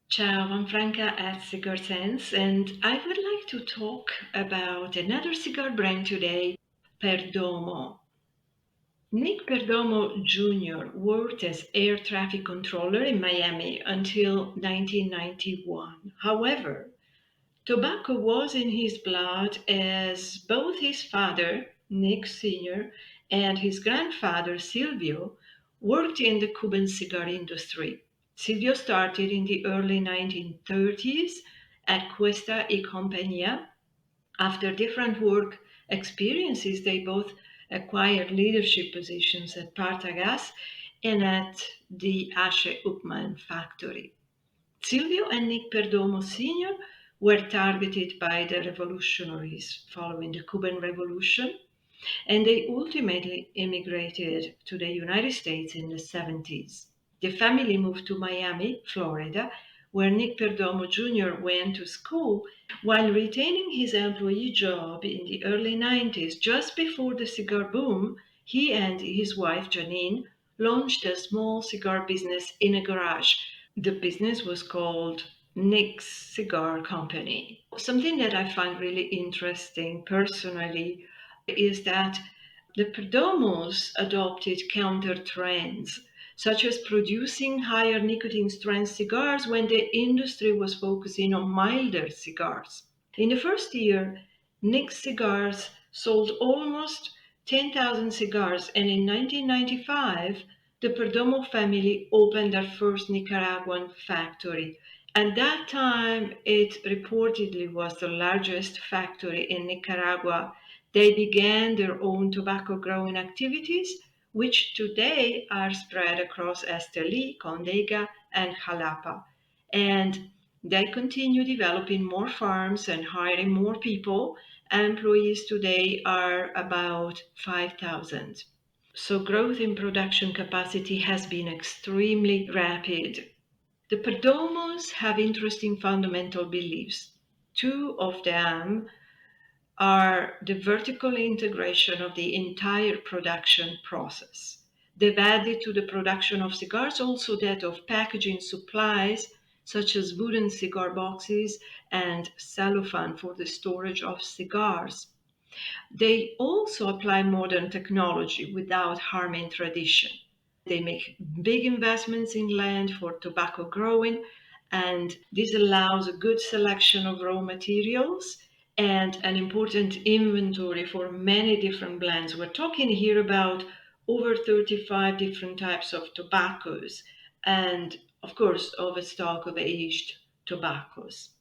Ciao, I'm Franca at Cigar Sense, and I would like to talk about another cigar brand today, Perdomo. Nick Perdomo Jr. worked as air traffic controller in Miami until 1991. However, tobacco was in his blood as both his father, Nick Sr., and his grandfather, Silvio, worked in the Cuban cigar industry. Silvio started in the early 1930s at Cuesta y Compañía. After different work experiences, they both acquired leadership positions at Partagas and at the Asche Upmann factory. Silvio and Nick Perdomo Sr. were targeted by the revolutionaries following the Cuban Revolution, and they ultimately immigrated to the United States in the 70s. The family moved to Miami, Florida, where Nick Perdomo Jr. went to school while retaining his employee job in the early 90s. Just before the cigar boom, he and his wife Janine launched a small cigar business in a garage. The business was called Nick's Cigar Company. Something that I find really interesting personally is that the Perdomos adopted counter trends, such as producing higher nicotine strength cigars when the industry was focusing on milder cigars. In the first year, Nick's cigars sold almost 10,000 cigars, and in 1995, the Perdomo family opened their first Nicaraguan factory. At that time, it reportedly was the largest factory in Nicaragua. They began their own tobacco growing activities, which today are spread across Esteli, Condega, and Jalapa. And they continue developing more farms and hiring more people. Employees today are about 5,000. So growth in production capacity has been extremely rapid. The Perdomos have interesting fundamental beliefs. Two of them are the vertical integration of the entire production process. They've added to the production of cigars also that of packaging supplies, such as wooden cigar boxes and cellophane for the storage of cigars. They also apply modern technology without harming tradition. They make big investments in land for tobacco growing, and this allows a good selection of raw materials and an important inventory for many different blends. We're talking here about over 35 different types of tobaccos and, of course, of a stock of aged tobaccos.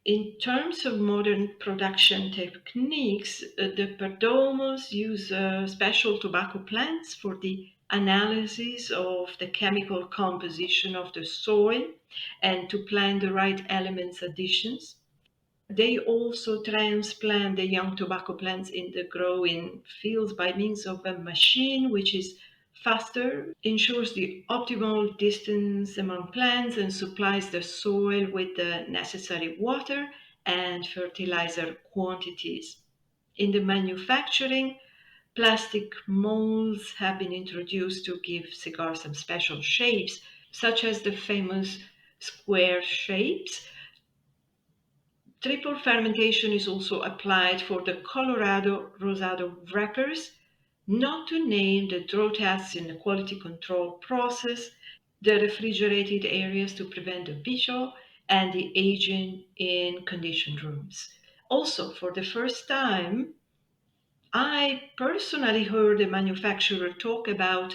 In terms of modern production techniques, the Perdomos use special tobacco plants for the analysis of the chemical composition of the soil and to plant the right elements additions. They also transplant the young tobacco plants in the growing fields by means of a machine which is faster, ensures the optimal distance among plants, and supplies the soil with the necessary water and fertilizer quantities. In the manufacturing, plastic molds have been introduced to give cigars some special shapes, such as the famous square shapes. Triple fermentation is also applied for the Colorado Rosado wrappers, not to name the draw tests in the quality control process, the refrigerated areas to prevent the bicho, and the aging in conditioned rooms. Also, for the first time, I personally heard a manufacturer talk about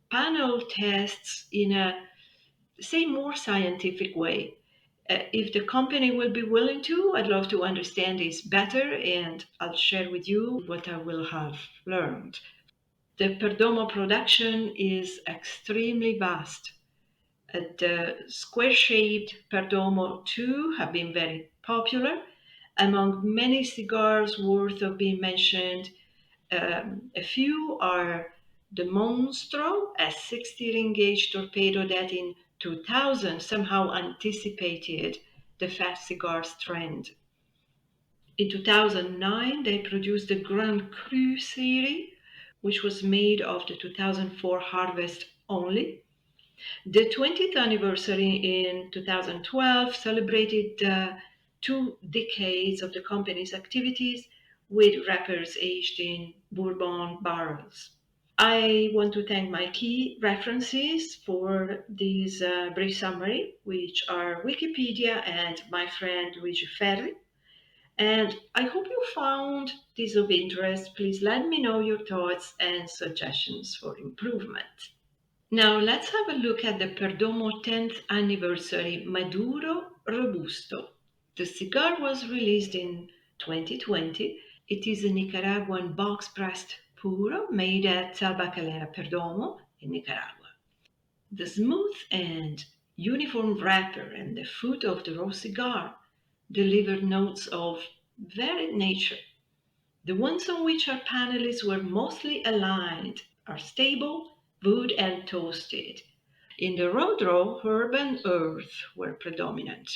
panel tests in a, say, more scientific way. If the company will be willing to, I'd love to understand this better and I'll share with you what I will have learned. The Perdomo production is extremely vast. The square shaped Perdomo 2 have been very popular. Among many cigars worth of being mentioned, a few are the Monstro, a 60 ring gauge torpedo that in 2000 somehow anticipated the fat cigars trend. In 2009, they produced the Grand Cru series, which was made of the 2004 harvest only. The 20th anniversary in 2012 celebrated 2 decades of the company's activities with wrappers aged in bourbon barrels. I want to thank my key references for this brief summary, which are Wikipedia and my friend Luigi Ferri. And I hope you found this of interest. Please let me know your thoughts and suggestions for improvement. Now let's have a look at the Perdomo 10th Anniversary Maduro Robusto. The cigar was released in 2020. It is a Nicaraguan box-pressed puro made at Tabacalera Perdomo in Nicaragua. The smooth and uniform wrapper and the foot of the raw cigar delivered notes of varied nature. The ones on which our panelists were mostly aligned are stable, wood, and toasted. In the raw draw, herb and earth were predominant.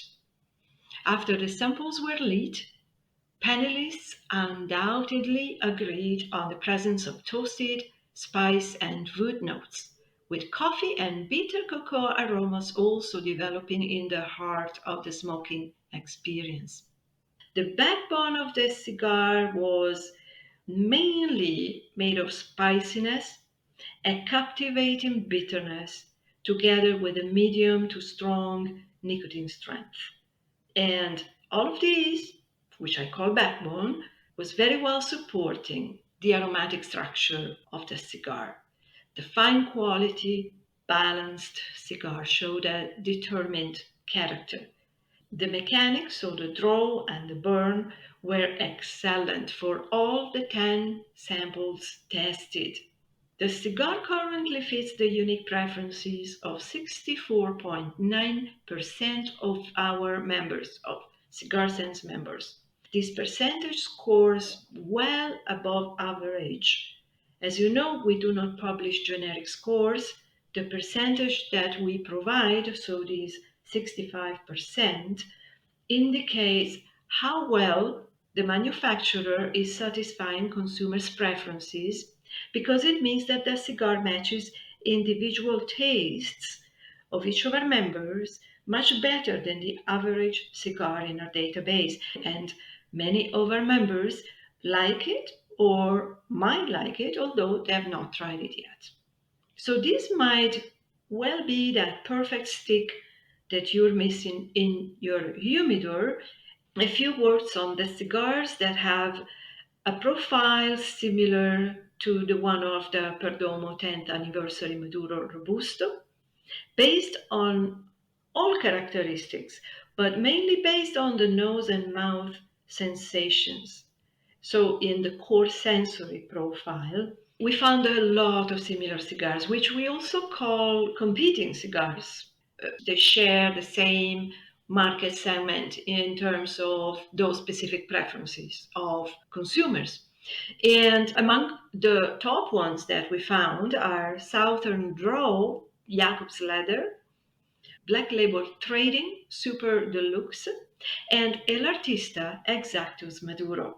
After the samples were lit, panelists undoubtedly agreed on the presence of toasted, spice, and wood notes, with coffee and bitter cocoa aromas also developing in the heart of the smoking experience. The backbone of the cigar was mainly made of spiciness, a captivating bitterness, together with a medium to strong nicotine strength. And all of these, which I call backbone, was very well supporting the aromatic structure of the cigar. The fine quality, balanced cigar showed a determined character. The mechanics, so the draw and the burn, were excellent for all the 10 samples tested. The cigar currently fits the unique preferences of 64.9% of our members, of Cigar Sense members. This percentage scores well above average. As you know, we do not publish generic scores. The percentage that we provide, so these 65%, indicates how well the manufacturer is satisfying consumers' preferences because it means that the cigar matches individual tastes of each of our members much better than the average cigar in our database. And many of our members like it or might like it, although they have not tried it yet. So this might well be that perfect stick that you're missing in your humidor. A few words on the cigars that have a profile similar to the one of the Perdomo 10th Anniversary Maduro Robusto, based on all characteristics, but mainly based on the nose and mouth sensations. So, in the core sensory profile, we found a lot of similar cigars, which we also call competing cigars. They share the same market segment in terms of those specific preferences of consumers. And among the top ones that we found are Southern Draw, Jacob's Leather, Black Label Trading, Super Deluxe, and El Artista Exactus Maduro.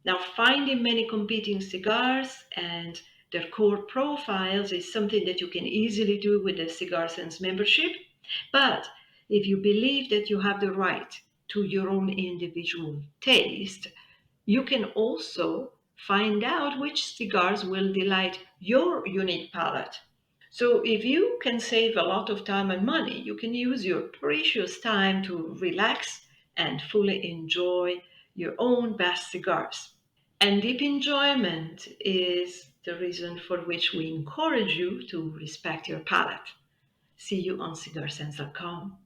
Now, finding many competing cigars and their core profiles is something that you can easily do with the Cigar Sense membership. But if you believe that you have the right to your own individual taste, you can also find out which cigars will delight your unique palate. So, if you can save a lot of time and money, you can use your precious time to relax and fully enjoy your own best cigars. And deep enjoyment is the reason for which we encourage you to respect your palate. See you on cigarsense.com.